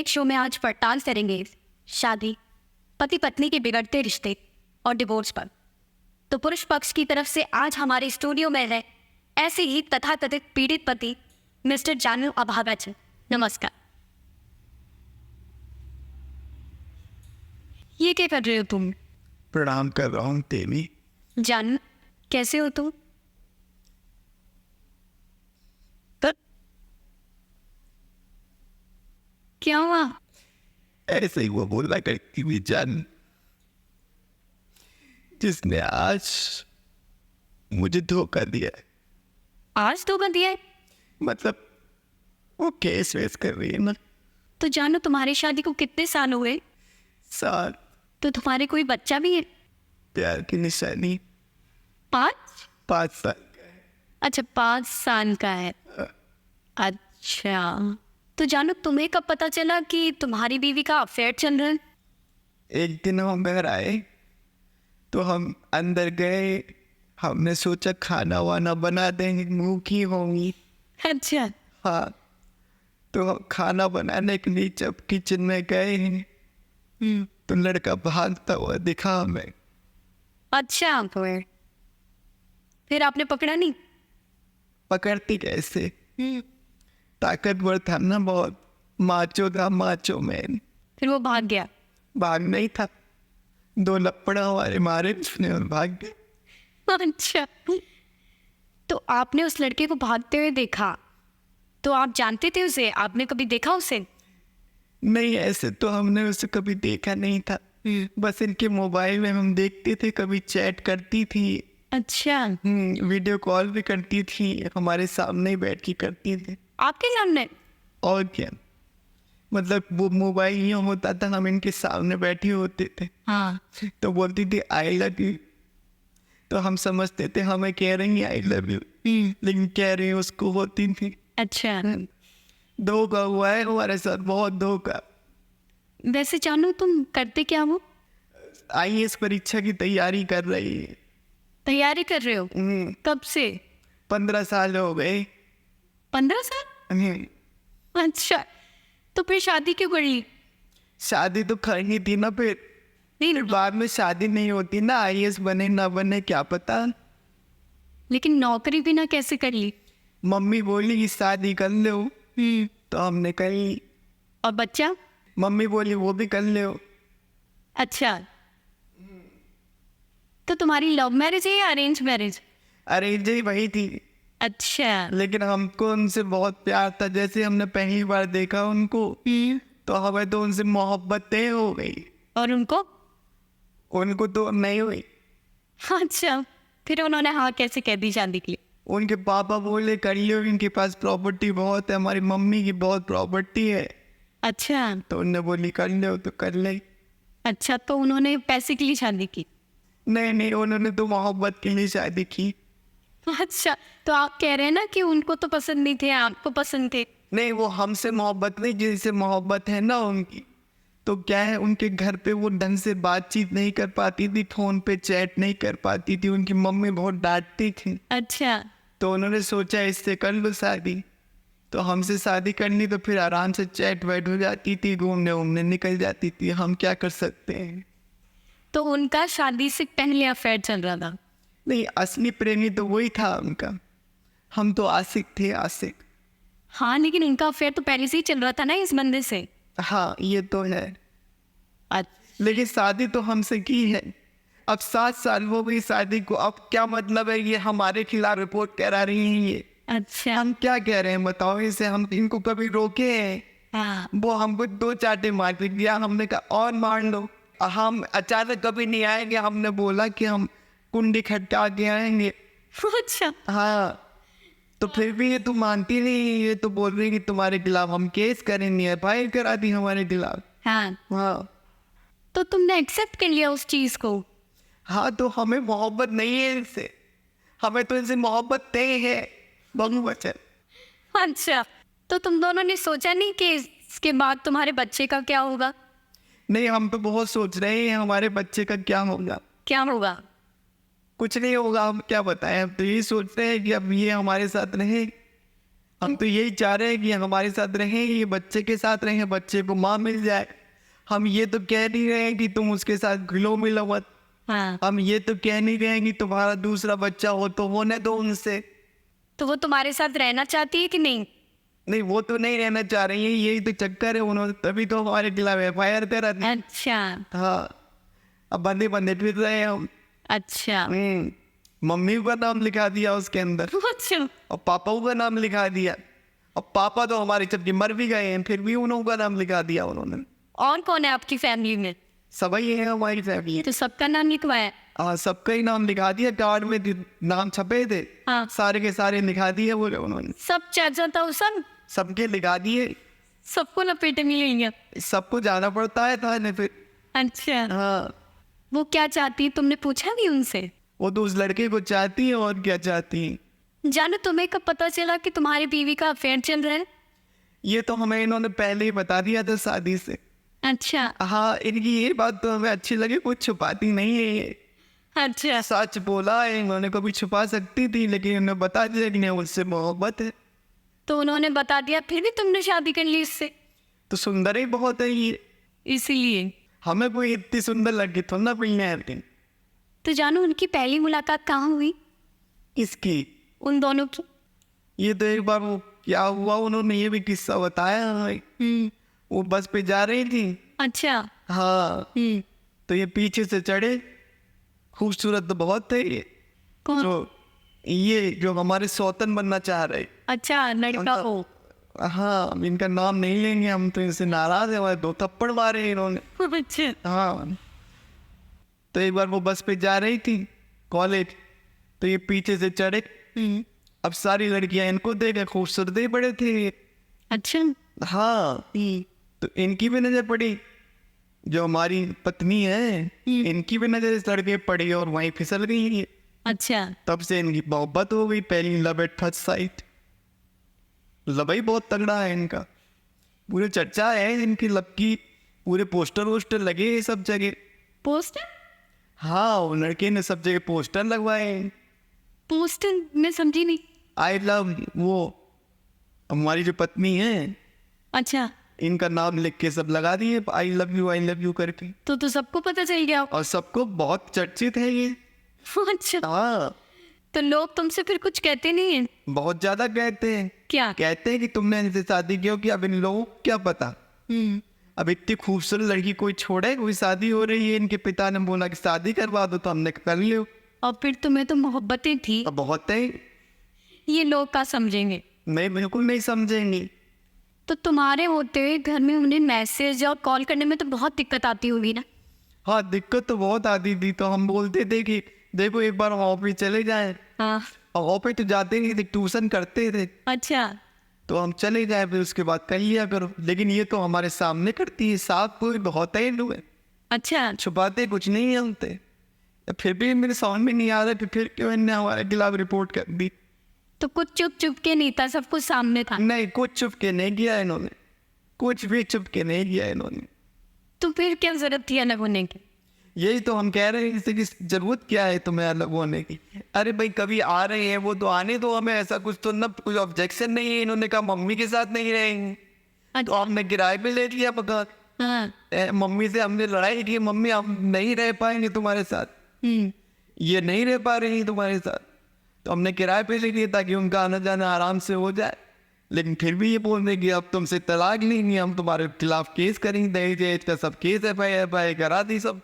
Click show में आज पड़ताल करेंगे शादी, पति पत्नी के बिगड़ते रिश्ते और डिवोर्स पर। तो पुरुष पक्ष की तरफ से आज हमारे स्टूडियो में है ऐसे ही तथाकथित पीड़ित पति मिस्टर जानू अभागच। नमस्कार। ये क्या कर रहे हो तुम? प्रणाम कर रहा हूँ देवी। जानू, कैसे हो तुम? क्या हुआ? ऐसे ही वो बोला करती हुई जान, जिसने आज मुझे धोखा दिया है। आज धोखा दिया है? मतलब वो केस वेस कर रही है ना। तो जानू, तुम्हारी शादी को कितने साल हुए? साल। तो तुम्हारे कोई बच्चा भी है? प्यार की निशानी 5 साल का है। अच्छा, 5 साल का है। अच्छा, तो जानू, तुम्हें कब पता चला कि तुम्हारी बीवी का अफेयर चल रहा है? एक दिन हम घर आए तो हम अंदर गए, हमने सोचा खाना वाना बना देंगे, भूखी होंगी। अच्छा। हाँ, तो हम खाना बनाने के लिए जब किचन में गए तो लड़का भागता हुआ दिखा हमें। अच्छा, फिर आपने पकड़ा नहीं? पकड़ती कैसे, ताकतवर था ना बहुत, माचो था, माचो मैन। फिर वो भाग गया? भाग नहीं था, 2 लपड़ा हमारे मारे उसने और भाग गया। अच्छा, तो आपने उस लड़के को भागते हुए देखा, तो आप जानते थे उसे? आपने कभी देखा उसे? नहीं, ऐसे तो हमने उसे कभी देखा नहीं था, बस इनके मोबाइल में हम देखते थे, कभी चैट करती थी। अच्छा। वीडियो कॉल भी करती थी, हमारे सामने ही बैठ के करती थी। आपके सामने? और क्या, मतलब वो मोबाइल यूँ होता था, हम इनके सामने बैठे होते थे। हाँ। तो बोलती थी आई लव यू, तो हम समझते थे हमें कह रही आई लव यू, लेकिन कह रही उसको होती थी। अच्छा। धोखा हुआ है हमारे साथ, बहुत धोखा। वैसे जानू, तुम करते क्या हो? IAS परीक्षा की तैयारी कर रही है। तैयारी कर रहे हो? कब से? 15 साल हो गए। 15 साल? अच्छा, तो फिर शादी क्यों कर ली? शादी तो करनी थी ना, फिर बाद में शादी नहीं होती ना, IAS बने ना बने क्या पता। लेकिन नौकरी भी ना कैसे कर ली? मम्मी बोली कि शादी कर लो, तो हमने कही। और बच्चा? मम्मी बोली वो भी कर लो। अच्छा, तो तुम्हारी लव मैरिज है या अरेंज मैरिज? अरेंज ही वही थी, अच्छा। लेकिन हमको उनसे बहुत प्यार था। जैसे हमने पहली बार देखा उनको, तो हमें तो उनसे मोहब्बतें हो गई। और उनको तो नहीं हुई। अच्छा, फिर उन्होंने हाँ कैसे कह दी शादी के लिए? उनके पापा बोले कर लो, इनके पास प्रॉपर्टी बहुत है, हमारी मम्मी की बहुत प्रॉपर्टी है। अच्छा। तो उन्होंने बोली कर लो, तो कर ले। अच्छा, तो उन्होंने पैसे के लिए शादी की? नहीं, उन्होंने तो मोहब्बत के लिए शादी की। अच्छा, तो आप कह रहे हैं ना कि उनको तो पसंद नहीं थे, आपको पसंद थे? नहीं, वो हमसे मोहब्बत नहीं, जिनसे मोहब्बत है ना उनकी। तो क्या है, उनके घर पे वो ढंग से बातचीत नहीं कर पाती थी, फोन पे चैट नहीं कर पाती थी, उनकी मम्मी बहुत डांटती थी। अच्छा। तो उन्होंने सोचा इससे कर लो शादी। तो हमसे शादी करनी तो फिर आराम से चैट वैट हो जाती थी, घूमने उमने निकल जाती थी, हम क्या कर सकते हैं। तो उनका शादी से पहले अफेयर चल रहा था? नहीं, असली प्रेमी तो वही था उनका, हम तो आशिक थे, आशिक। हाँ, लेकिन उनका अफेयर तो पहले से ही चल रहा था ना इस बंदे से। हाँ, ये तो है, लेकिन शादी तो हमसे की है। अब 7 साल हो गई शादी को, अब क्या मतलब है ये हमारे खिलाफ रिपोर्ट करा रही हैं ये। अच्छा। हम क्या कह रहे हैं बताओ इसे, हम इनको कभी रोके हैं? हाँ। वो हमको 2 चाटे मार दिया, हमने कहा और मार लो। हम अचानक कभी नहीं आएंगे, हमने बोला कि हम कुंडी खटका के आएंगे। अच्छा। हाँ, तो फिर भी ये तो मानती नहीं, ये तो बोल रही कि तुम्हारे खिलाफ हम केस करेंगे, FIR करा दी हमारे खिलाफ। हाँ, हाँ। तो तुमने एक्सेप्ट कर लिया उस चीज को? हाँ, तो हमें मोहब्बत नहीं है इनसे, हमें तो इनसे मोहब्बत तय है, बहुवचन। अच्छा, तो तुम दोनों ने सोचा नहीं कि इसके बाद तुम्हारे बच्चे का क्या होगा? नहीं, हम तो बहुत सोच रहे हैं हमारे बच्चे का क्या होगा। क्या होगा? कुछ नहीं होगा, हम क्या बताएं, हम तो यही सोच रहे हैं कि अब ये हमारे साथ रहे। हम तो यही चाह रहे हैं कि हमारे साथ रहें, ये बच्चे के साथ रहें, बच्चे को माँ मिल जाए। हम ये तो कह नहीं रहे हैं कि तुम उसके साथ घुलो मिलो मत। हाँ, हम ये तो कह नहीं रहे हैं कि तुम्हारा दूसरा बच्चा हो तो होने दो उनसे। तो वो तुम्हारे साथ रहना चाहती है कि नहीं? नहीं, वो तो नहीं रहना चाह रही है, यही तो चक्कर है, उन्होंने तभी तो हमारे खिलाफ FIR करा दी। अच्छा, हाँ, अब बंदे बंदे फिर रहे हैं हम। अच्छा, मम्मी का नाम लिखा दिया उसके अंदर अच्छा, और पापा का नाम लिखा दिया। और पापा तो हमारे जबकि मर भी गए हैं, फिर भी उन्हों का नाम लिखा दिया उन्होंने। और कौन है आपकी फैमिली में? सब ही है हमारी फैमिली। तो सबका नाम लिखवाया? हाँ, सबका ही नाम लिखा दिया, कार्ड में नाम छपे थे, हाँ, सारे के सारे लिखा दिए वो उन्होंने। सब चाचा था सब, सबके लिखा दिए, सबको लपेटे में ले लिया। सबको जाना पड़ता है थाने फिर। अच्छा, हाँ, वो क्या चाहती है तुमने पूछा भी उनसे? वो तो उस लड़के को चाहती है, और क्या चाहती है। जानो तुम्हें कब पता चला कि तुम्हारी बीवी का अफेयर चल रहा है? ये तो हमें इन्होंने पहले ही बता दिया था शादी से। अच्छा, हाँ, इनकी ये बात तो हमें अच्छी लगी, कुछ छुपाती नहीं है ये। अच्छा, सच बोला है, इन्होंने कभी छुपा सकती थी, लेकिन उन्हें बता दिया कि नहीं, उससे मोहब्बत है। तो उन्होंने बता दिया फिर भी तुमने शादी कर ली इससे? तो सुंदर ही बहुत है ये, इसीलिए। हमें कोई इतनी सुंदर लड़की थोड़ा ना मिलने है। तो जानो उनकी पहली मुलाकात कहाँ हुई? इसकी उन दोनों की? ये तो एक बार वो क्या हुआ, उन्होंने ये भी किस्सा बताया हमें। वो बस पे जा रही थी। अच्छा। हाँ, तो ये पीछे से चढ़े, खूबसूरत तो बहुत थे ये। कौन? ये जो हमारे सौतन बनना चाह रहे। अच्छा, लड़का हो। हाँ, अब इनका नाम नहीं लेंगे हम, तो इनसे नाराज है, हमारे 2 थप्पड़ मारे इन्होंने। अच्छा, हाँ, तो एक बार वो बस पे जा रही थी कॉलेज, तो ये पीछे से चढ़े। अब सारी लड़कियां इनको देखे, खूबसूरत ही बड़े थे ये। अच्छा, हाँ, तो इनकी भी नजर पड़ी, जो हमारी पत्नी है, इनकी भी नजर इस लड़के पे पड़ी और वहीं फिसल गई ये। अच्छा, तब से इनकी मोहब्बत हो गई, पहली love at first sight. Love ही बहुत तगड़ा है इनका, पूरे चर्चा है इनकी लब की, पूरे पोस्टर वोस्टर लगे हैं सब जगह। पोस्टर? हाँ, वो लड़के ने सब जगह पोस्टर लगवाए हैं। पोस्टर मैं समझी नहीं। आई लव, वो हमारी जो पत्नी है, अच्छा, इनका नाम लिख के सब लगा दिए, आई लव यू करके। तो सबको पता चल गया। और सबको बहुत चर्चित है ये। अच्छा, हाँ, तो लोग तुमसे फिर कुछ कहते नहीं है? बहुत ज्यादा कहते हैं। क्या? कहते हैं कि तुमने इनसे शादी क्यों की, अब इन लोगों को क्या पता। अब इतनी खूबसूरत लड़की कोई छोड़े, कोई शादी हो रही है, इनके पिता ने बोला कि शादी करवा दो, तो हमने कर लियो। और फिर तुम्हें तो मोहब्बतें थी, अब बहुत है, ये लोग क्या समझेंगे? मैं बिल्कुल नहीं समझेंगी। तो तुम्हारे होते हुए घर में उन्हें मैसेज और कॉल करने में तो बहुत दिक्कत आती होगी ना? हाँ, दिक्कत तो बहुत आती थी, तो हम बोलते थे कि देखो एक बार ऑफिस चले जाए। हाँ। और ऑफिस तो जाते नहीं थे, ट्यूशन करते थे, अच्छा, तो हम चले जाए, फिर उसके बाद कर लिया करो। लेकिन ये तो हमारे सामने करती है, साफ कोई बहुत है लोग, अच्छा, छुपाते कुछ नहीं है उनसे। फिर भी मेरे समझ में नहीं आ रहा कि फिर क्यों इनने हमारे खिलाफ रिपोर्ट कर दी। तो कुछ चुप चुप के नहीं था, सब कुछ सामने था। नहीं, कुछ छुप के नहीं किया इन्होंने, कुछ भी छुप के नहीं किया इन्होंने। तो फिर क्या जरूरत थी अलग होने की? यही तो हम कह रहे हैं, इससे कि जरूरत क्या है तुम्हें अलग होने की। अरे भाई, कभी आ रहे हैं वो तो आने दो हमें, ऐसा कुछ तो ना, कोई ऑब्जेक्शन नहीं है। इन्होंने कहा मम्मी के साथ नहीं रहेंगे, तो अच्छा, हमने किराए पे ले लिया मकान। हाँ, मम्मी से हमने लड़ाई की, मम्मी हम नहीं रह पाएंगे तुम्हारे साथ, ये नहीं रह पा रही तुम्हारे साथ, तो हमने किराए पे ले लिया ताकि उनका आना जाना आराम से हो जाए। लेकिन फिर भी ये बोल रहे कि अब तुमसे तलाक लेंगे, हम तुम्हारे खिलाफ केस करेंगे, दहेज वहेज का सब केस FIR करा दी सब।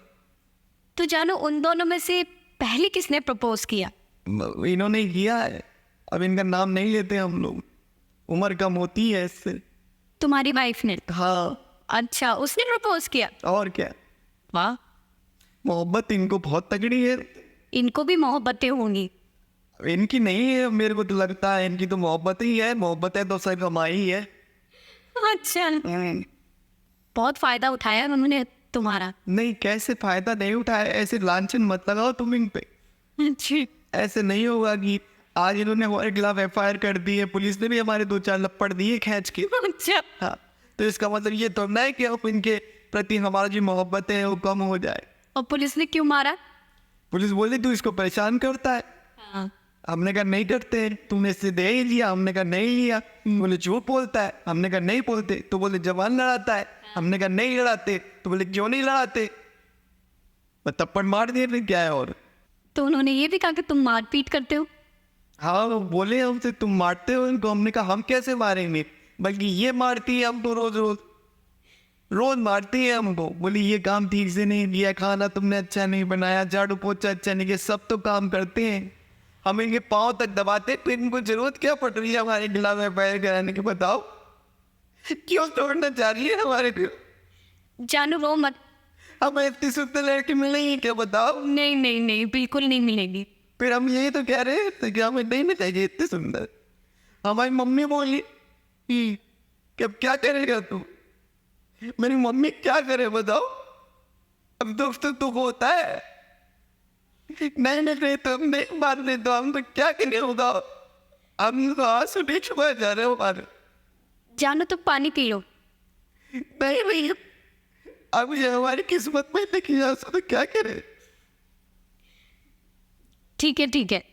तो जानो उन दोनों में से पहले किसने प्रपोज किया? इन्होंने किया है, अब इनका नाम नहीं लेते हम लोग, उम्र कम होती है इससे। तुम्हारी वाइफ ने? हाँ, अच्छा, उसने प्रपोज किया? और क्या, वाह, मोहब्बत इनको बहुत तगड़ी है। इनको भी मोहब्बतें होंगी। इनकी नहीं है, मेरे को तो लगता है इनकी तो मोहब्बत ही है, मोहब्बत है तो सब कमाई ही है। अच्छा, बहुत फायदा उठाया उन्होंने तुम्हारा। नहीं, कैसे फायदा नहीं उठाया, ऐसे लांछन मत लगाओ तुम इन पे। अच्छा, ऐसे नहीं होगा कि आज इन्होंने हमारे खिलाफ FIR कर दी है, पुलिस ने भी हमारे 2-4 लपड़ दिए खींच के। अच्छा, हाँ, तो इसका मतलब ये तो नहीं कि अब इनके प्रति हमारा जो मोहब्बत है वो कम हो जाए। और पुलिस ने क्यों मारा? पुलिस बोली तू इसको परेशान करता है। हाँ, हमने कहा नहीं करते, तुमने इससे दे ही लिया। हमने कहा नहीं लिया। बोले झूठ बोलता है। हमने कहा नहीं बोलते। तो बोले जवान लड़ाता है। हमने कहा नहीं लड़ाते। तो बोले क्यों नहीं लड़ाते? मैं थप्पड़ मार दिए, फिर क्या है और? तो उन्होंने ये भी कहा कि तुम मारपीट करते हो। हाँ, वो बोले हमसे तुम मारते हो इनको। हमने कहा हम कैसे मारेंगे, बल्कि ये मारती है हमको, रोज रोज रोज मारती है हमको। बोली ये काम ठीक से नहीं किया, खाना तुमने अच्छा नहीं बनाया, झाड़ू पोछा अच्छा नहीं किया, सब तो काम करते हैं, हम इनके पाँव तक दबाते, तो इनको जरूरत क्या पड़ रही है हमारे गिला में पैर कराने की? बताओ क्यों तोड़ना चाह रही है हमारे को? जानू रो मत। हमें इतनी सुंदर लड़की मिलेगी क्या? बताओ। नहीं नहीं नहीं, बिल्कुल नहीं मिलेगी। फिर हम यही तो कह रहे थे कि हमें नहीं मिलेगी इतनी सुंदर। हमारी मम्मी बोली कि अब क्या करेगा तू? मेरी मम्मी क्या करे बताओ? अब दुख तो दुख होता है, नहीं नहीं तो हम नहीं मान रहे, तो हम तो क्या करें बताओ? हम तो आंसू नहीं छुपा जा रहे हमारे। जानू तुम पानी पी लो। नहीं भैया, अब ये हमारी किस्मत में लिखी आंसू, तो क्या करें? ठीक है ठीक है।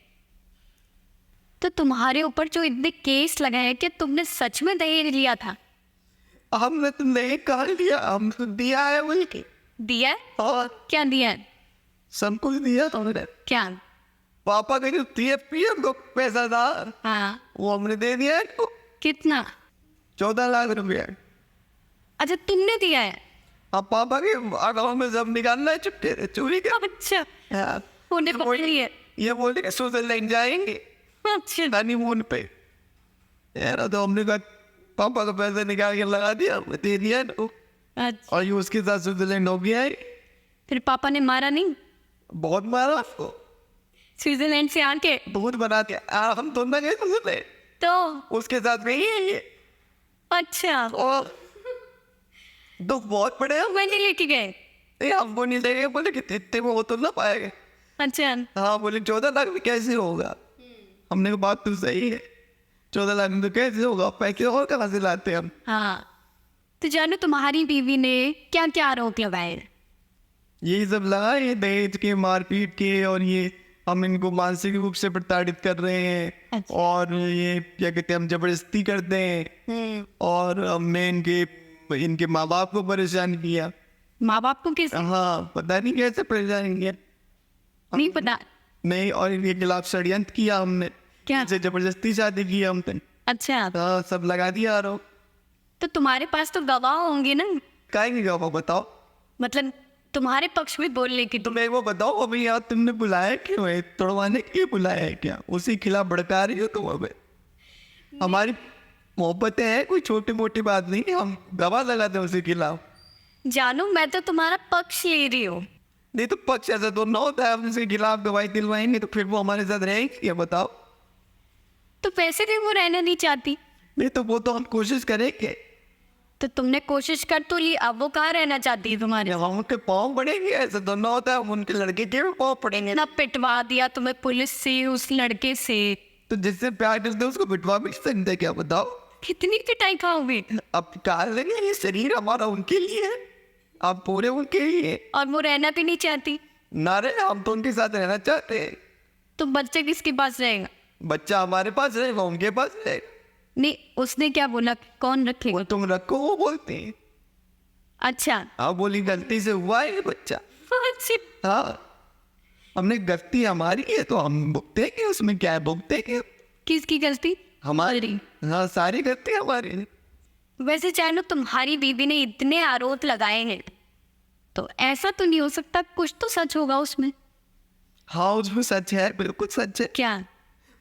तो तुम्हारे ऊपर जो इतने केस लगाए हैं, क्या तुमने सच में दहेज लिया था? हमने तो नहीं कहा लिया, हम तो दिया है बोल के। दिया है? और क्या दिया है? सब कुछ दिया तुमने। क्या? पापा का जो पीएफ को पैसा था, हाँ। वो हमने दे दिया इनको। कितना? 14 लाख रुपया। अच्छा तुमने दिया है? अब पापा के अकाउंट में सब निकालना है चुपके चोरी का। अच्छा, हाँ। उन्हें पकड़ लिया। ये बोले कि स्विट्जरलैंड जाएंगे अच्छा। हनीमून पे। यार तो हमने कहा पापा का पैसा निकाल के लगा दिया, हमने दे दिया इनको, अच्छा। और ये उसके साथ स्विट्जरलैंड हो गया है। फिर पापा ने मारा नहीं? बहुत मारा आपको, स्विट्जरलैंड से आके? बहुत बना दिया। हम तो ना गए स्विट्जरलैंड, तो उसके साथ गई है ये। अच्छा, और दुख बहुत पड़े हम। वहीं लेके गए? नहीं, हमको नहीं देंगे, बोले कि इतने में हो तो ना पाएंगे। अच्छा। हाँ, बोले 14 लाख में कैसे होगा? हमने कहा बात तो सही है, 14 लाख में तो कैसे होगा, पैसे और कहाँ से लाते हम? हाँ, तो जानू तुम्हारी बीवी ने क्या क्या आरोप लगाए? यही सब लगा, ये दहेज के, मारपीट के, और ये हम इनको मानसिक रूप से प्रताड़ित कर रहे हैं। अच्छा। और ये क्या कहते हैं, हम जबरदस्ती करते हैं, और हमने इनके माँ बाप को परेशान किया। माँ बाप को किस? हाँ, पता नहीं कैसे परेशान किया, नहीं पता। नहीं, और इनके खिलाफ षड्यंत्र किया हमने, क्या? इनसे जबरदस्ती शादी की हमने। अच्छा, हाँ, सब लगा दिया आरोप। तो तुम्हारे पास तो गवाह होंगे ना? काहे की गवाह? बताओ, मतलब तुम्हारे पक्ष में बोलने की। तो मेरे को बताओ, अभी यहाँ तुमने बुलाया क्यों है? तोड़वाने के लिए बुलाया है क्या? उसी खिलाफ भड़का रही हो तुम हमें? हमारी मोहब्बतें हैं, कोई छोटी मोटी बात नहीं, हम गवाह लगाते हैं उसी खिलाफ। जानू मैं तो तुम्हारा पक्ष ले रही हूँ। नहीं तो पक्ष ऐसा तो ना होता है, हम उसके खिलाफ गवाही दिलवाएंगे तो फिर वो हमारे साथ रहेंगे, ये बताओ। तो वैसे भी वो रहना नहीं चाहती। नहीं तो वो तो हम कोशिश करेंगे। तो तुमने कोशिश कर तो ली, अब वो कहाँ रहना चाहती है तुम्हारे? हम उनके पाँव पड़ेंगे, ऐसा तो ना होता है, हम उनके लड़के के भी पाँव पड़ेंगे। ना पिटवा दिया तुम्हें पुलिस से, उस लड़के से। तो जिससे प्यार करते हैं उसको बिटवा भी सकते क्या? बताओ। कितनी पिटाई खाओगे? अब कहा लगे, ये शरीर हमारा उनके लिए है, आप पूरे उनके लिए। और वो रहना भी नहीं चाहती। ना रहे, हम तो उनके साथ रहना चाहते हैं। तो बच्चे किसके पास रहेगा? बच्चा हमारे पास रहेगा, उनके पास रहेगा। नहीं, उसने क्या बोला, कौन रखेगा? वो तुम रखो, वो बोलते हैं। अच्छा। हाँ, बोली गलती से हुआ है ये बच्चा। अच्छा। हाँ, हमने गलती हमारी है तो हम भुगतेंगे, उसमें क्या है, भुगतेंगे। किसकी गलती? हमारी। हाँ, सारी गलती हमारी है। वैसे चाहे तुम्हारी बीवी ने इतने आरोप लगाए हैं, तो ऐसा तो नहीं हो सकता, कुछ तो सच होगा उसमें। हाँ, उसमें सच है, बिल्कुल सच है। क्या?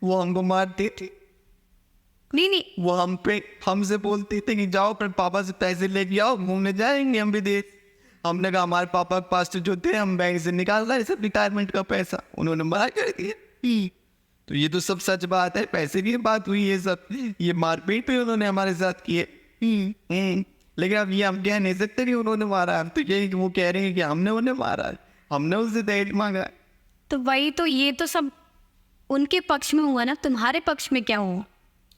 वो हमको मारती थी, नहीं नहीं। वो हमसे बोलती थी कि जाओ फिर पापा से पैसे लेके आओ, घूमने जाएंगे हम विदेश। हमने कहा हमारे पापा के पास जो थे हम बैंक से निकाल रहे सब रिटायरमेंट का पैसा, उन्होंने मना कर दिया। तो ये तो सब सच बात है, पैसे की बात हुई, ये सब ये मारपीट भी उन्होंने हमारे साथ की है। लेकिन अब ये हम कह नहीं सकते कि उन्होंने मारा, तो यही वो कह रहे हैं कि हमने उन्हें मारा, हमने उससे दहेज मांगा। तो वही तो, ये तो सब उनके पक्ष में हुआ ना, तुम्हारे पक्ष में क्या हुआ?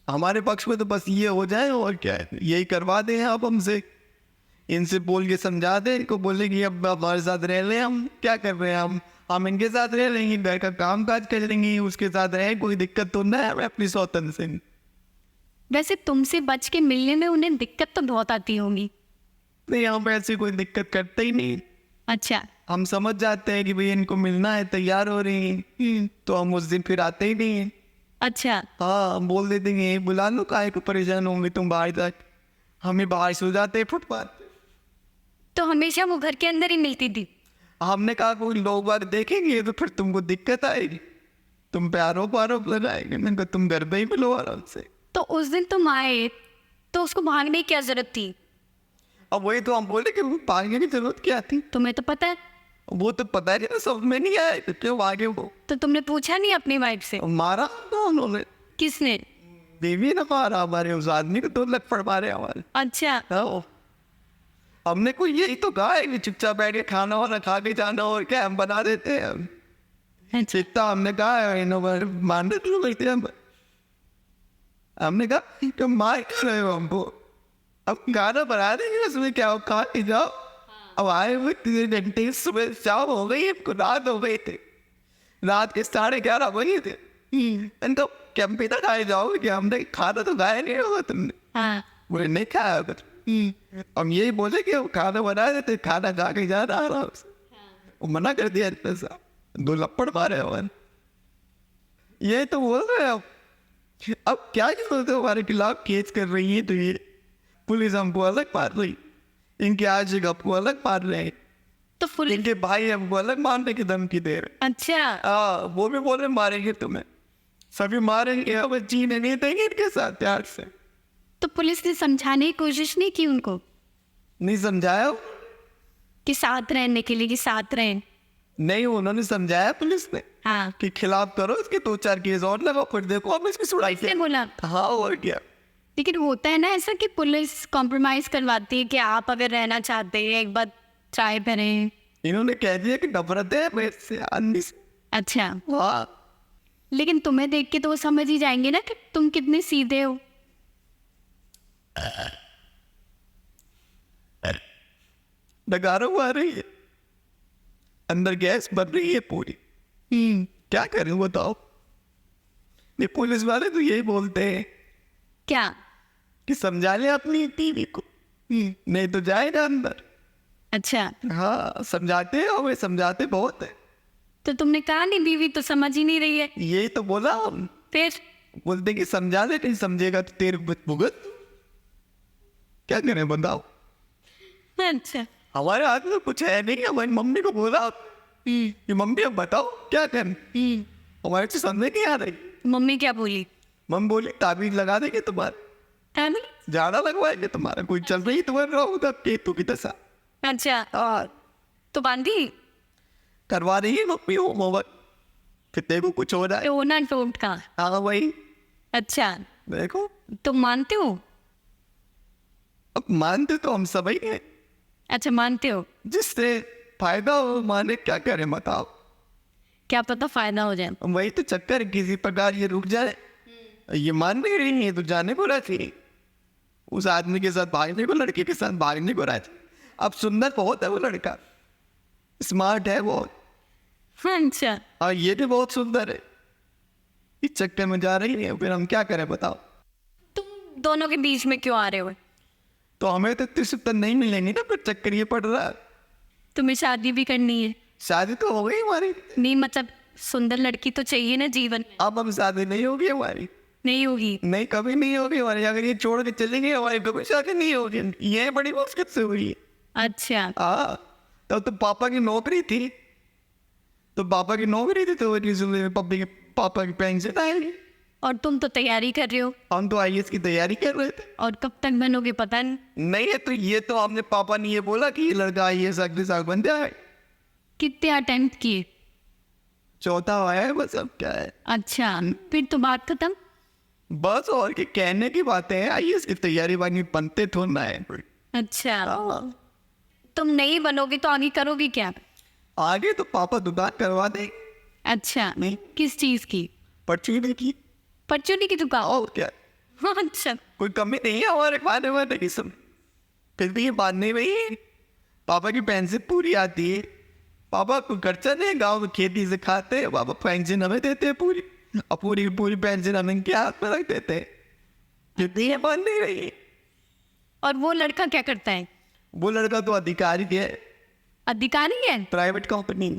हमारे पक्ष में तो बस ये हो जाए, और क्या है, यही करवा दें आप हमसे इनसे बोल के समझा दे, इनको बोले कि अब हमारे साथ रह ले, हम क्या कर रहे हैं, हम इनके साथ रह लेंगे, घर का काम काज कर लेंगे, उसके साथ रहे, कोई दिक्कत तो ना है हमें अपनी सौतन से। वैसे तुमसे बच के मिलने में उन्हें दिक्कत तो बहुत आती होंगी। नहीं, हम ऐसी कोई दिक्कत करते ही नहीं। अच्छा। हम समझ जाते हैं कि भाई इनको मिलना है, तैयार हो रही हैं, तो हम उस दिन फिर आते ही नहीं हैं। अच्छा। हाँ, हम बोल देते हैं बुला लो, काहे को परेशान होंगे तुम बाहर तक, हमें बाहर सो जाते हैं फुटपाथ पे। तो हमेशा वो घर के अंदर ही मिलती थी। हमने कहा कोई लोग बाग देखेंगे तो फिर तुमको दिक्कत आएगी, तुम पे आरोप लगाएंगे। मैंने कहा तुम घर पे ही मिलो आराम से। तो उस दिन तुम आए तो उसको भागने की क्या जरूरत थी? अब वही तो हम बोले कि भागने की जरूरत क्या थी, तुम्हें तो पता है। वो तो पता है ना, सब में नहीं आए तो क्यों भागे वो। तो तुमने पूछा नहीं अपनी वाइफ से? मारा ना उन्होंने, किसने? बीवी ने मारा हमारे, उस आदमी को 2 लपड़ मारे हमारे। अच्छा। हाँ, हमने कोई यही तो कहा है कि चुपचाप बैठ के खाना वाना खा के जाना, और क्या हम बना देते हैं। अच्छा। इतना हमने कहा है, इन्होंने मानने तो नहीं थे। हमने कहा कि मार क्यों रहे हो हमको, अब खाना बना देंगे, उसमें क्या हो, खा के जाओ। अब आए हुए 3 घंटे, सुबह शाम हो गई, हमको रात हो गई थी, रात के 11:30 बजे थे। तो कैंपी तक खाए जाओगे कि हमने खाना तो खाया नहीं होगा तुमने। हाँ। बोले नहीं खाया होगा। हम यही बोले कि खाना बना देते, खाना खा के जाना आराम से। वो मना कर दिया इतना सा, 2 लपड़ मारे हमारे। ये तो बोल रहे हैं अब क्या बोलते हो, हमारे खिलाफ केस कर रही है, तो ये पुलिस हमको अलग मार रही, इनके आज हमको अलग मार रहे हैं, तो पुलिस? इनके भाई हमको अलग मारने की धमकी दे रहे। अच्छा। वो भी बोल रहे मारेंगे तुम्हें, सभी मारेंगे, अब जीने नहीं देंगे इनके साथ प्यार से। तो पुलिस ने समझाने की कोशिश नहीं की उनको नहीं समझाया, कि साथ रहने के लिए, कि साथ रहें? नहीं उन्होंने समझाया पुलिस ने हाँ। कि खिलाफ करो, इसके 2-4 केस और लगाओ, फिर देखो हम इसकी सुनाई किसने बोला? हाँ और क्या। लेकिन होता है ना ऐसा कि पुलिस कॉम्प्रोमाइज करवाती है कि आप अगर रहना चाहते हैं एक बार ट्राई करें। इन्होंने कह दिया कि नफरत है मैं इससे, आदमी से। अच्छा। हाँ, लेकिन तुम्हें देख के तो वो समझ ही जाएंगे ना कि तुम कितने सीधे हो। डगारो आ रही है, अंदर गैस बन रही है पूरी, क्या करें बताओ। ये पुलिस वाले तो यही बोलते हैं क्या? कि समझा ले अपनी टीवी को, नहीं तो जाएगा अंदर। अच्छा। हाँ, समझाते हैं, हमें समझाते बहुत है। तो तुमने कहा नहीं बीवी तो समझ ही नहीं रही है? यही तो बोला हम, फिर? बोलते कि समझा दे, नहीं समझेगा तो तेरे भुगत, क्या करें बताओ। अच्छा। हमारे हाथ में कुछ है नहीं, हमारी मम्मी को बोला कि मम्मी अब बताओ क्या करें, हमारे से समझ नहीं आ रही। मम्मी क्या बोली? मम्मी बोली ताबीज लगा देंगे तुम्हारे, है ना? ज्यादा लगवाएंगे तुम्हारा, कोई चल रही तुम्हारे रहो तब केतु की दशा। अच्छा। हाँ, तो बांधी? करवा रही है मम्मी होमवर्क, फिर देखो कुछ हो रहा है। टोना टोट का? हाँ वही, अच्छा। देखो तुम मानते हो? अब मानते तो हम सभी हैं, अच्छा, मानते हो। जिससे फायदा हो माने, क्या करें बताओ। क्या पता फायदा हो जाए। वही तो चक्कर, किसी प्रकार ये रुक जाए। ये मान नहीं रही है तो जाने को रहती, उस आदमी के साथ भागने को, लड़के के साथ भागने को रहती। अब सुंदर बहुत है वो लड़का, स्मार्ट है बहुत, अच्छा। और ये भी बहुत सुंदर है, इस चक्कर में जा रही है, फिर हम क्या करें बताओ। तुम दोनों के बीच में क्यों आ रहे हो? तो हमें तो 73 नहीं मिलेंगे ना, फिर चक्कर ये पड़ रहा है। तुम्हें शादी भी करनी है? शादी तो हो गई हमारी। नहीं मतलब सुंदर लड़की तो चाहिए ना जीवन में। अब हम शादी नहीं होगी हमारी, नहीं होगी? नहीं कभी नहीं होगी हमारी, अगर ये छोड़ के चलेंगे हमारी कभी शादी नहीं होगी, ये बड़ी मुश्किल से हुई है। अच्छा। हाँ, तो पापा की नौकरी थी, तो पापा की पेंशन आएगी। और तुम तो तैयारी कर रहे हो। हम तो IAS की तैयारी कर रहे थे। और कब तक बनोगे पता नहीं। नहीं है तो ये तो हमने, पापा ने ये बोला कि ये लड़का IAS अगले साल बन जाए। कितने अटेम्प्ट किए? 4था आया है बस, अब क्या है। अच्छा, फिर तो बात खत्म। बस और के कहने की बातें हैं, IAS की तैयारी वाली बनते थोड़ा है। अच्छा। हाँ, तुम नहीं बनोगे तो आगे करोगे क्या? आगे तो पापा दुकान करवा देंगे। अच्छा। नहीं। किस चीज की? परचूनी की। परचूनी की दुकान? और क्या, अच्छा। कोई कमी नहीं है हमारे खाने वाने की, सब फिर भी ये बात नहीं रही। पापा की पेंशन पूरी आती है, पापा को खर्चा नहीं, गाँव में खेती से खाते हैं, पापा पेंशन हमें देते हैं पूरी, और पूरी पूरी पेंशन हमें क्या हाथ में रख देते हैं। फिर भी ये बात नहीं रही। और वो लड़का क्या करता है? वो लड़का तो अधिकारी है, अधिकारी है? प्राइवेट कंपनी,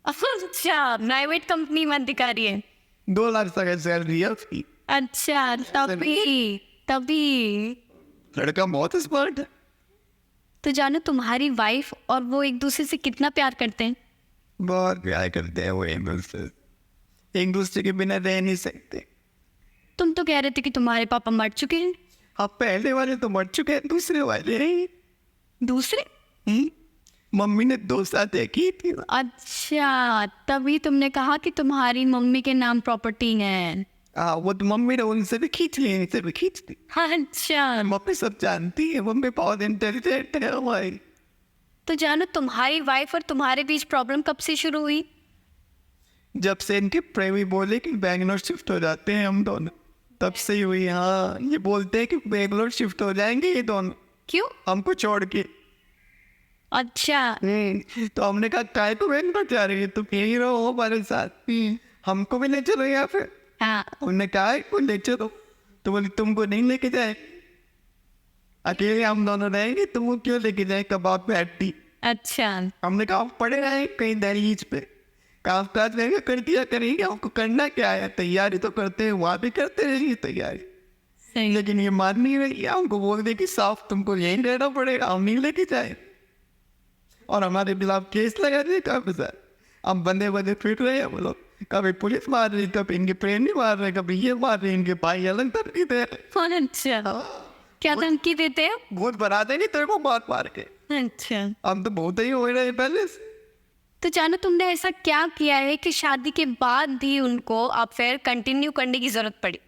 अच्छा, प्राइवेट कंपनी में अधिकारी है। 2 लाख तक है सैलरी है उसकी। अच्छा, तभी तभी लड़का बहुत स्मार्ट है। तो जानो तुम्हारी वाइफ और वो एक दूसरे से कितना प्यार करते हैं? बहुत प्यार करते हैं वो एक दूसरे के बिना रह नहीं सकते। तुम तो कह रहे थे कि तुम्हारे पापा मर चुके हैं। अब पहले वाले तो मर चुके हैं, दूसरे वाले हैं। दूसरे? मम्मी ने 2 शादियां की थी। अच्छा, तभी तुमने कहा कि तुम्हारी मम्मी के नाम प्रॉपर्टी है। वो तो मम्मी ने उनसे भी खींच ली, इनसे भी खींच ली। अच्छा, मम्मी सब जानती है, मम्मी बहुत इंटेलिजेंट है हमारी। तो जानो तुम्हारी वाइफ और तुम्हारे बीच प्रॉब्लम कब से शुरू हुई? जब से इनके प्रेमी बोले कि बैंगलोर शिफ्ट हो जाते हैं हम दोनों, तब से ही हुई। हाँ, ये बोलते हैं कि बैंगलोर शिफ्ट हो जाएंगे ये दोनों क्यों? हमको छोड़ के। अच्छा। तो हमने कहा काय तो बैंगलोर जा रही है, तुम यही रहो हमारे साथ, हमको भी ले चलो यहाँ पे। हाँ। उन्होंने कहा को ले चलो, तो बोले तुमको नहीं लेके जाए, अकेले हम दोनों रहेंगे, तुमको क्यों लेके जाए कबाब पे हड्डी। अच्छा। हमने कहा पड़े रहे कहीं दहलीज पे, काम काज रहेगा कर दिया करेंगे, हमको करना क्या है, तैयारी तो करते हैं, वहाँ भी करते रहेंगे तैयारी। सही। लेकिन ये मान नहीं रही है, हमको बोल दे कि साफ तुमको यहीं रहना पड़ेगा, हम नहीं लेके जाए, और हमारे खिलाफ केस लगा दिए काफी सारे। हम बंदे बंदे फिर रहे हैं, हम लोग कभी पुलिस मार रही, कभी इनके प्रेमी मार रहे, कभी ये मार रहे, इनके भाई अलग धमकी दे रहे। अच्छा, क्या धमकी देते हैं? बहुत बनाते नहीं तेरे को मार मार के। अच्छा, हम तो बहुत ही हो रहे हैं पहले से। तो जानो तुमने ऐसा क्या किया है कि शादी के बाद भी उनको अफेयर कंटिन्यू करने की जरूरत पड़ी?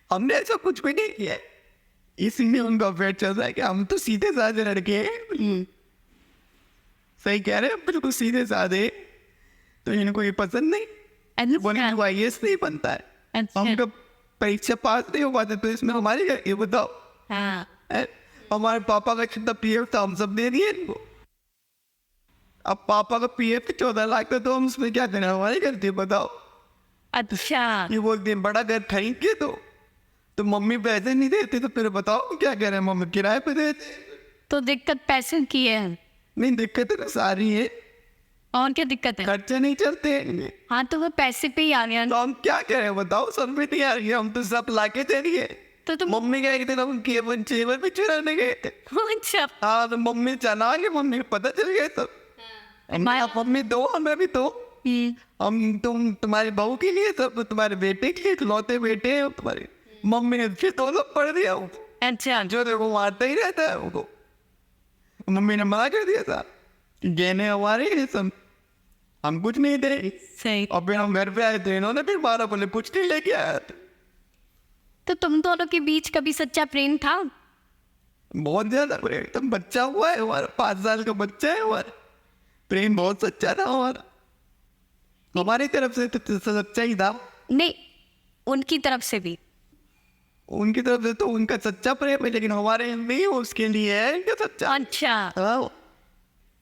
हमने ऐसा कुछ भी नहीं किया है, इसीलिए उनका अफेयर चल रहा है कि हम तो सीधे साधे लड़के हैं। सही कह रहे हैं, बिल्कुल सीधे साधे, तो इनको ये पसंद नहीं। बोले अच्छा। तू IAS नहीं बनता है, अच्छा। हम कब परीक्षा पास नहीं हो पाते, तो इसमें हमारी क्या, ये बताओ। हाँ। हमारे पापा का कितना PF था हम सब दे दिए इनको। अब पापा का PF 14 लाख का, तो हम उसमें क्या करें, हमारी गलती बताओ। अच्छा। ये बोलते हैं बड़ा घर खरीद के तो मम्मी पैसे नहीं देते, तो फिर बताओ क्या करें, मम्मी किराए पे देते। तो दिक्कत पैसे की है? नहीं, दिक्कत तो सारी है, और क्या दिक्कत है? खर्चे नहीं चलते हैं। हाँ, तो वो पैसे पे ही आ गया। तो हम क्या करें बताओ, सब में नहीं आ रही है, हम तो सब लाके दे दिए। तो तुम मम्मी का एक दिन हम केवल चेवर में चुराने गए थे। अच्छा। हाँ, तो मम्मी चला के मम्मी को पता चल गया सब। मम्मी दो, हमें भी दो, हम तुम्हारी बहू के लिए, सब तुम्हारे बेटे के लिए, इकलौते बेटे हैं तुम्हारे। मम्मी ने फिर 2 लोग पढ़ दिया वो, अच्छा। जो देखो मारता ही रहता है उनको। मम्मी ने मना कर दिया था कि गहने हमारे हैं सब, हम कुछ नहीं दे। सही। और फिर हम घर पे आए थे, इन्होंने फिर मारा, बोले कुछ नहीं लेके आया था। तो तुम दोनों के बीच कभी सच्चा प्रेम था? बहुत ज्यादा प्रेम, एकदम बच्चा हुआ है हमारा, 5 साल का बच्चा है हमारा, प्रेम बहुत सच्चा था हमारा, हमारी तरफ से तो सच्चा ही था। नहीं, उनकी तरफ से भी। उनकी तरफ से तो उनका सच्चा प्रेम है, लेकिन हमारे नहीं, उसके लिए है इनका सच्चा। अच्छा, हाँ,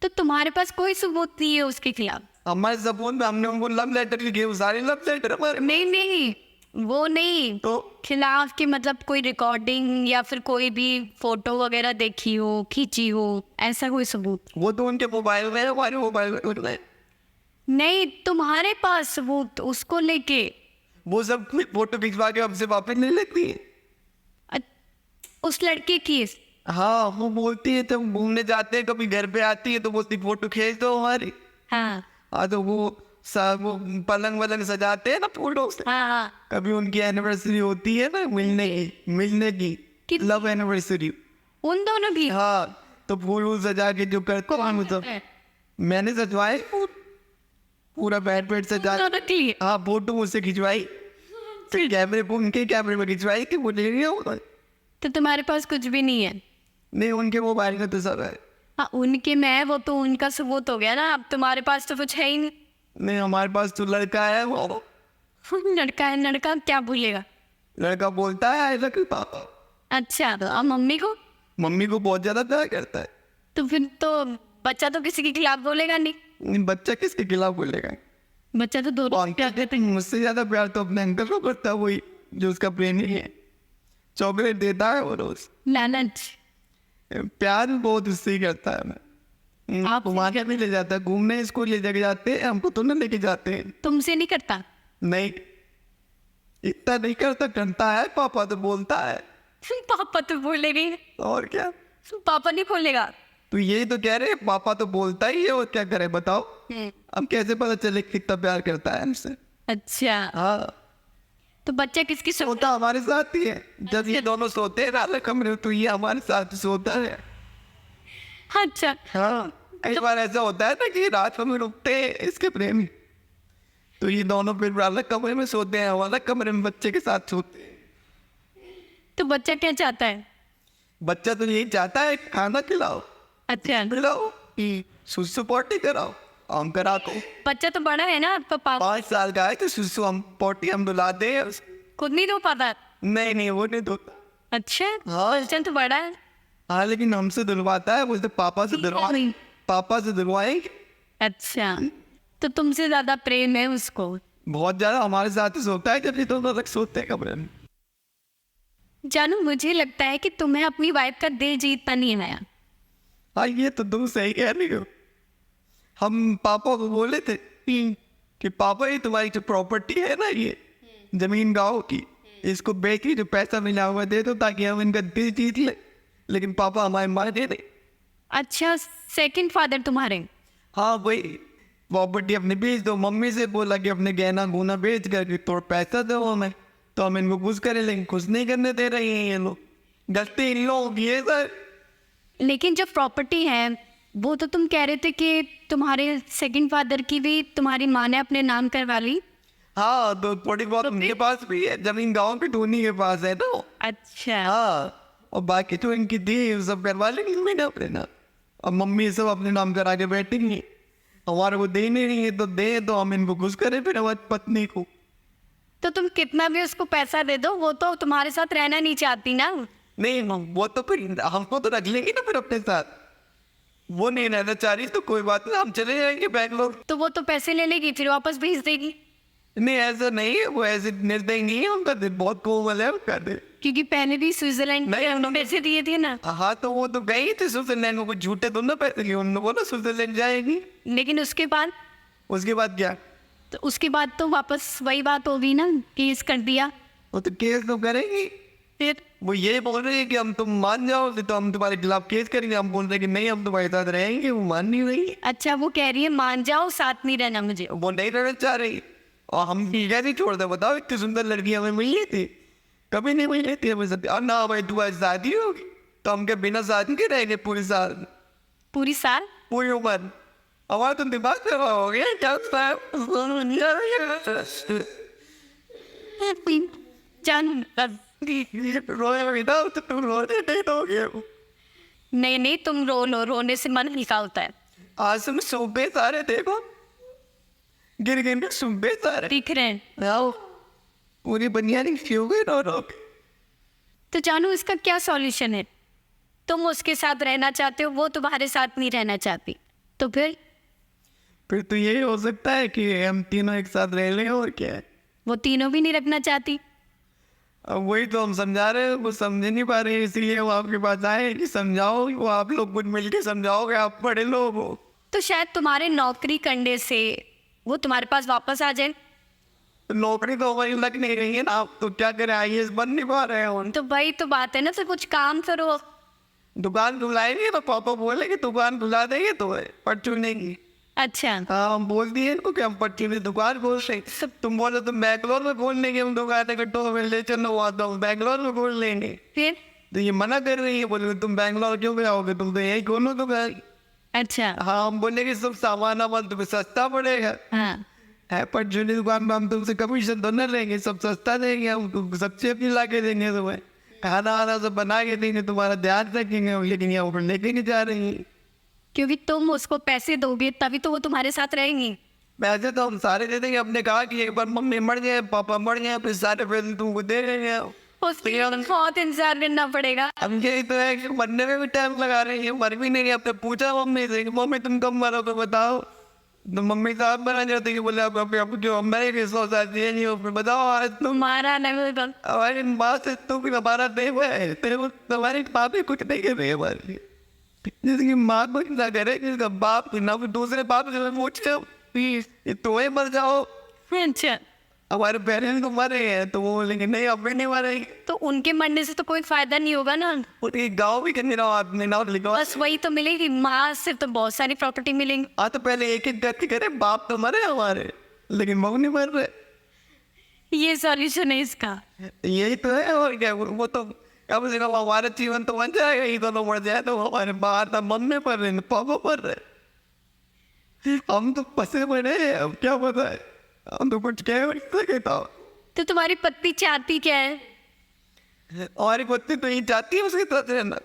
तो तुम्हारे पास कोई सबूत नहीं है उसके खिलाफ? हमारे सबूत में हमने उनको लव लेटर लिखे, वो सारे लव लेटर हमारे। नहीं नहीं, वो नहीं, तो खिलाफ की मतलब कोई रिकॉर्डिंग या फिर कोई भी फोटो वगैरह देखी हो, खींची हो, ऐसा कोई सबूत? वो तो उनके मोबाइल में है, हमारे मोबाइल में कुछ नहीं। नहीं, तुम्हारे पास सबूत उसको लेके? वो सब फोटो खिंचवा के हमसे वापस नहीं लेती है। उस लड़के की? हाँ, वो बोलती है, तो घूमने जाते हैं, कभी घर पे आती है तो बोलती फोटो खींच दो हमारी। हाँ हाँ, तो वो वो पलंग वलंग सजाते हैं ना फूलों से। हाँ हाँ। कभी उनकी एनिवर्सरी होती है ना, मिलने की लव एनिवर्सरी, उन दोनों भी? हाँ, तो फूल वूल सजा के जो करते हैं वो सब मैंने सजवाए, पूरा बैठ बैठ सजा। दोनों की? हाँ, फोटो मुझसे खिंचवाई, फिर कैमरे पे, उनके कैमरे में खिंचवाई कि वो ले रही हो। तो तुम्हारे पास कुछ भी नहीं है? नहीं, उनके मोबाइल में तो सब है। हाँ, उनके में वो तो उनका सबूत हो गया ना, अब तुम्हारे पास तो कुछ है ही नहीं। नहीं, हमारे पास तो लड़का है, वो लड़का है, लड़का क्या भूलेगा? लड़का बोलता है ऐसा कि पापा। अच्छा, तो अब मम्मी को? मम्मी को बहुत ज्यादा प्यार करता है। तो फिर तो बच्चा तो किसी के खिलाफ बोलेगा नहीं। नहीं, बच्चा किसके खिलाफ बोलेगा? बच्चा तो दोनों और को प्यार देते हैं। मुझसे ज्यादा प्यार तो अपने अंकल को करता है, वही जो उसका प्रेमी है। चॉकलेट देता है वो रोज। लालच। प्यार भी बहुत उससे ही करता है। मैं आप घुमाने भी ले जाता है, घूमने इसको ले जाके जाते हैं, हमको तो ना लेके जाते हैं। तुमसे नहीं करता? नहीं, इतना नहीं करता, करता है। पापा तो बोलता है। पापा तो बोलेंगे। और क्या, पापा नहीं बोलेगा। तो यही तो कह रहे हैं, पापा तो बोलता ही है, और क्या करे बताओ। अब कैसे पता चले कितना प्यार करता है हमसे? अच्छा, हाँ, तो बच्चा किसकी सोता हमारे साथ ही है। जब ये दोनों सोते हैं अलग कमरे में, तो ये हमारे साथ सोता है। अच्छा, हाँ, कई बार ऐसा होता है ना कि रात में रुकते हैं इसके प्रेमी, तो ये दोनों फिर अलग कमरे में सोते हैं, हम अलग कमरे में बच्चे के साथ सोते हैं। तो बच्चा क्या चाहता है? बच्चा तो यही चाहता है, खाना खिलाओ, अच्छा, खिलाओ, सुसु पोटी कराओ, हम करा को। बच्चा तो बड़ा है ना पापा। 5 साल का है तो सुसु हम पोटी हम दुलाते हैं उसको। खुद नहीं दो पाता? नहीं नहीं, वो नहीं धोता। अच्छा, हाँ। बच्चा तो बड़ा है। हाँ, लेकिन हमसे धुलवाता है, बोलते पापा से धुलवाएंगे, पापा से धुलवाएंगे। अच्छा, तो तुमसे ज्यादा प्रेम है उसको? बहुत ज्यादा, हमारे साथ ही सोता है जब ये दोनों अलग सोते हैं कमरे में। जानू, मुझे लगता है कि तुम्हें अपनी वाइफ का दिल जीतना नहीं आया। हाँ, ये तो तुम सही कह रही हो। हम पापा को बोले थे कि पापा, ये तुम्हारी जो प्रॉपर्टी है ना, ये जमीन गांव की, इसको बेच के जो पैसा मिला हुआ दे दो ताकि हम इनका दिल जीत ले। लेकिन पापा हमारे माने नहीं। अच्छा, सेकंड फादर तुम्हारे? हाँ, वही प्रॉपर्टी अपने बेच दो। मम्मी से बोला कि अपने गहना गुना बेच कर थोड़ा पैसा दो हमें, तो हम इनको खुश करें, लेकिन खुश नहीं करने दे रहे हैं ये लोग। गलती इन लोगों की है सर। लेकिन जो प्रॉपर्टी है वो तो तुम कह रहे थे कि तुम्हारे सेकंड फादर की भी तुम्हारी माँ ने अपने नाम करवा ली। हाँ, तो थोड़ी बहुत उनके पास भी है जमीन, गांव के टोनी के पास है तो। अच्छा, हाँ, और बाकी तो इनकी दी सब करवा लेंगे मैंने अपने नाम। अब मम्मी सब अपने नाम करा के बैठेंगी। हमारे को दे नहीं है तो दे, तो हम इनको खुश करें फिर हमारी पत्नी को। तो तुम कितना भी उसको पैसा दे दो, वो तो तुम्हारे साथ रहना नहीं चाहती ना। नहीं, वो तो फिर हमको तो रख लेंगे ना फिर अपने साथ। वो नहीं रहना चाह रही तो कोई बात नहीं, हम चले जाएंगे बैंगलोर। तो वो तो पैसे ले लेगी फिर वापस भेज देगी। नहीं, ऐसा नहीं है, वो ऐसे निर्दयी नहीं है, उनका दिल बहुत कोमल है उनका दिल। क्योंकि पहले भी स्विट्जरलैंड नहीं, में उन्होंने पैसे दिए थे ना। हाँ, तो वो तो गई थी स्विट्जरलैंड में, कुछ झूठे तो ना पैसे लिए, उन्होंने बोला स्विट्जरलैंड जाएगी। लेकिन उसके बाद? उसके बाद क्या? तो उसके बाद तो वापस वही बात होगी ना, केस कर दिया। वो तो केस तो करेंगी। फिर वो ये बोल रहे हैं कि हम तुम मान जाओ तो हम तुम्हारे खिलाफ केस करेंगे। हम बोल रहे हैं कि नहीं, हम तुम्हारे साथ रहेंगे। वो मान नहीं रही। अच्छा, वो कह रही है मान जाओ, साथ नहीं रहना मुझे। वो नहीं रहना चाह रही, और हम कैसे छोड़ दे बताओ? इतनी सुंदर लड़की हमें मिली थी, कभी नहीं मिली थी हमें साथ। और ना भाई तुम्हारी शादी होगी तो हम क्या बिना शादी के रहेंगे पूरी साल, पूरी साल? पूरी उम्र? हमारा तो दिमाग खराब हो गया क्या? जान, रोए बिना तो तुम रोने नहीं दोगे। नहीं नहीं, तुम रो लो, रोने से मन हल्का होता है। आज तुम सुबह सारे देखो, गिर गिर के सुबह सारे दिख रहे हैं। आओ, पूरी बनियानी क्यों गई रो रो के। तो जानू, इसका क्या सॉल्यूशन है? तुम उसके साथ रहना चाहते हो, वो तुम्हारे साथ नहीं रहना चाहती, तो फिर तो यही हो सकता है कि हम तीनों एक साथ रह लें, और क्या है। वो तीनों भी नहीं रखना चाहती। अब वही तो हम समझा रहे हैं, वो समझ नहीं पा रहे, इसीलिए वो आपके पास आए कि समझाओ। वो आप लोग कुछ मिलके समझाओगे, आप बड़े लोग हो। तो शायद तुम्हारे नौकरी करने से वो तुम्हारे पास वापस आ जाए। नौकरी तो हमारी लग नहीं रही है ना, आप तो क्या करें, IAS बन नहीं पा रहे हो। तो वही तो बात है ना, तो कुछ काम करो। दुकान खुलाएंगे तो पापा बोले कि दुकान खुला देंगे तो परचून नहीं। अच्छा, हाँ, हम बोल दिए इनको कि हम पट्टी में दुकान खोल रहे। तुम बोलो तुम बैंगलोर में खोल लेंगे, हम दुकान इकट्ठों में ले चलो वहाँ, तो हम बैंगलोर में खोल लेंगे। फिर? तो ये मना कर रही है, बोले तुम बैंगलोर क्यों गए आओगे, तुम तो यही खोलो दुकान। अच्छा, हाँ, हम बोले कि सब सामान वामान तुम्हें सस्ता पड़ेगा। हाँ, है परचूनी दुकान में हम तुमसे कमीशन तो न लेंगे, सब सस्ता देंगे, हम तुम सब्जी अपनी ला के देंगे, तुम्हें खाना वाना सब बना के देंगे, तुम्हारा ध्यान रखेंगे। लेकिन यहाँ ऊपर लेके नहीं जा रही है। क्योंकि तुम उसको पैसे दोगे तभी तो वो तुम्हारे साथ रहेंगी। पैसे तो हम सारे दे देंगे। हमने कहा कि एक बार मम्मी मर जाए, पापा मर जाए, फिर सारे पैसे तुमको दे देंगे। उसके लिए बहुत इंतजार करना पड़ेगा। अब यही तो है कि मरने में भी टाइम लगा रही है, मर भी नहीं रही। अब तो पूछा मम्मी से कि मम्मी तुम कब मरोगे बताओ, तो मम्मी साहब बना जाती है, बोले अब जो हमारे के सौ साल ये नहीं हो, फिर बताओ आज तुम तुम्हारा नहीं हमारी माँ से तो भी हमारा देव है, तेरे तुम्हारी माँ भी कुछ नहीं कर रही है हमारे लिए। जैसे कि माँ कुछ ना करे, जिसका बाप ना फिर दूसरे बाप से पूछे प्लीज ये तुम्हें मर जाओ, अच्छा, हमारे पेरेंट्स तो मरे हैं, तो वो बोलेंगे नहीं अब भी नहीं मरेंगे। तो उनके मरने से तो कोई फायदा नहीं होगा ना। उनके गाँव भी करने रहा आपने नाम लिखा। बस वही तो मिलेगी, माँ से तो बहुत सारी प्रॉपर्टी मिलेंगी। हाँ तो पहले एक एक करके करे, बाप तो मरे हमारे लेकिन मऊ नहीं मर रहे। ये सॉल्यूशन है इसका। यही तो है, और क्या। वो तो कब से कब हमारा जीवन तो बन जाएगा, ये दोनों मर जाए तो हमारे बाहर तो मम्मी पर रहे पापा पर रहे, हम तो फंसे पड़े हैं। अब क्या पता है, हम तो कुछ कह नहीं सकते। तो तुम्हारी पत्नी चाहती क्या है? हमारी पत्नी तो ये चाहती है उसके साथ रहना,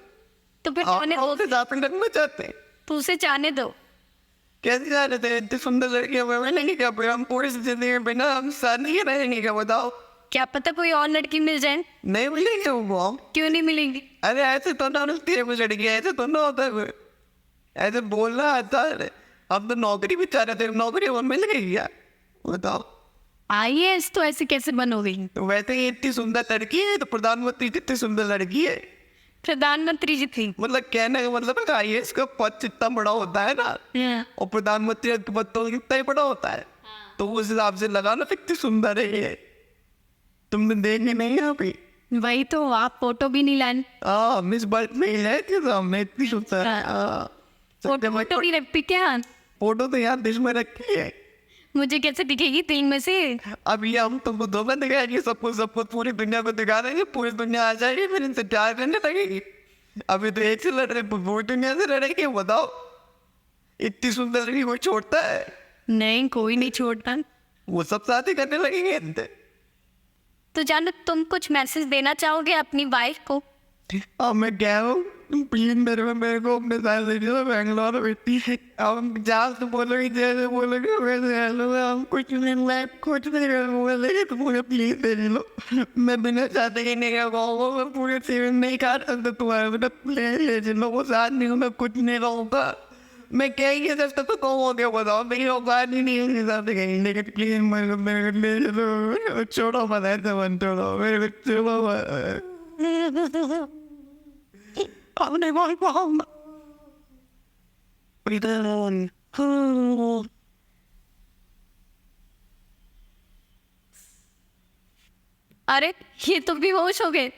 तो फिर आप जाने उसके दो, साथ रहना चाहते हैं। तो उसे जाने दो। कैसे जा रहे थे, इतनी सुंदर लड़की हमें मिलेंगी क्या, फिर हम पूरी जिंदगी में बिना हम साथ नहीं रहेंगे क्या बताओ। क्या पता कोई और लड़की मिल जाए। नहीं मिलेंगे वो हम। क्यों नहीं मिलेंगी? अरे ऐसे तो ना मिलती है कुछ लड़की, ऐसे तो ना होता है कोई। ऐसे बोलना अच्छा है, हम तो नौकरी भी चाह रहे थे, नौकरी वो मिल गई क्या बताओ। IAS तो ऐसे कैसे बनोगी? तो वैसे ही इतनी सुंदर लड़की है, तो प्रधानमंत्री कितनी सुंदर लड़की है। प्रधानमंत्री जी थी। मतलब कहने का मतलब है IAS का पद जितना बड़ा होता है ना, और प्रधानमंत्री का पद तो कितना ही बड़ा होता है, तो उस हिसाब से लगाना कितनी सुंदर है ये। तुमने देखी नहीं है अभी? वही तो, आप फोटो भी नहीं लाए। हाँ मिस वर्ल्ड में ही है कि सामने इतनी सुंदर। फोटो भी रखती क्या? फोटो तो यहाँ दिल में रखी है। मुझे कैसे दिखेगी दिल में से? अब ये हम तुमको धोखा दिखाएंगे, सबको पूरी दुनिया को दिखा देंगे, पूरी दुनिया आ जाएगी, फिर इनसे प्यार करने लगेगी। अभी तो एक से लड़ रहे, पूरी दुनिया से लड़ेंगे। बताओ इतनी सुंदर लड़की कोई छोड़ता है? नहीं, कोई नहीं छोड़ता। वो सब शादी करने लगेंगे इनसे। तो जानो, तुम कुछ मैसेज देना चाहोगे अपनी वाइफ को? अब मैं कह रहा हूँ प्लीज मेरे को अपने साथ ले चलो बैंगलोर में। अब जहाँ से बोलोगे जैसे बोलोगे वैसे हेलो, हम कुछ नहीं, मैं कुछ नहीं करूँगा, लेकिन तुम मुझे प्लीज ले लो। मैं बिना चाहते ही नहीं कहूँगा, मैं पूरे सेवन नहीं खा सकता तुम्हारे बिना, प्लीज ले चलो। वो साथ नहीं हूँ, मैं कुछ नहीं रहूँगा। मैं कहेंगे जब तक तो कौन हो गया बताओ, मेरी औकात ही नहीं है साथ कहेंगे, लेकिन प्लीज मेरे को ले चलो, छोड़ो मत ऐसे मन, छोड़ो मेरे को, छोड़ो अपने भाई को हम अरे ये तो बेहोश हो गए।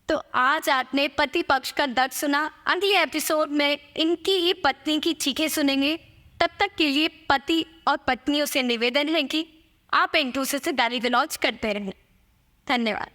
तो आज आपने पति पक्ष का दर्द सुना। अगले एपिसोड में इनकी ही पत्नी की चीखें सुनेंगे। तब तक के लिए पति और पत्नियों से निवेदन है कि आप एक दूसरे से गाली गलौज करते रहें। धन्यवाद।